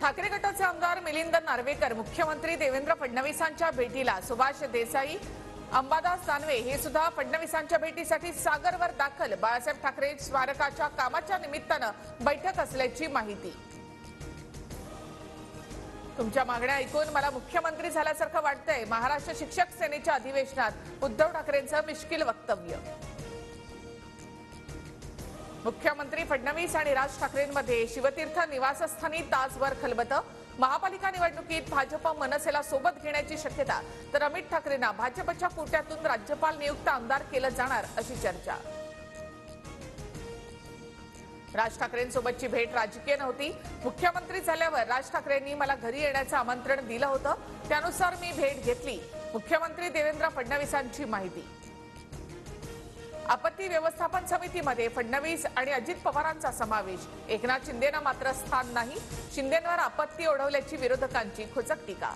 ठाकरे गटाचे आमदार मिलिंद नार्वेकर मुख्यमंत्री देवेंद्र फडणवीसांच्या भेटीला, सुभाष देसाई, अंबादास दानवे हे सुद्धा फडणवीसांच्या भेटीसाठी सागरवर दाखल। बाळासाहेब ठाकरे स्मारकाच्या कामाच्या निमित्तानं बैठक असल्याची माहिती। तुमच्या मागण्या ऐकून मला मुख्यमंत्री झाल्यासारखं वाटतंय। महाराष्ट्र शिक्षक सेनेच्या अधिवेशनात उद्धव ठाकरेंचं मिश्किल वक्तव्य। मुख्यमंत्री फडणवीस आणि राज ठाकरेंमध्ये शिवतीर्थ निवासस्थानी तासभर खलबतं। महापालिका निवडणुकीत भाजप मनसेला सोबत घेण्याची शक्यता, तर अमित ठाकरेंना भाजपच्या कोट्यातून राज्यपाल नियुक्त आमदार केलं जाणार अशी चर्चा। राज ठाकरेंसोबतची भेट राजकीय नव्हती। मुख्यमंत्री झाल्यावर राज ठाकरेंनी मला घरी येण्याचं आमंत्रण दिलं होतं, त्यानुसार मी भेट घेतली। मुख्यमंत्री देवेंद्र फडणवीसांची माहिती। आपत्ती व्यवस्थापन समितीमध्ये फडणवीस आणि अजित पवारांचा समावेश। एकनाथ शिंदेंना मात्र स्थान नाही। शिंदेंवर आपत्ती ओढवल्याची विरोधकांची खोचक टीका।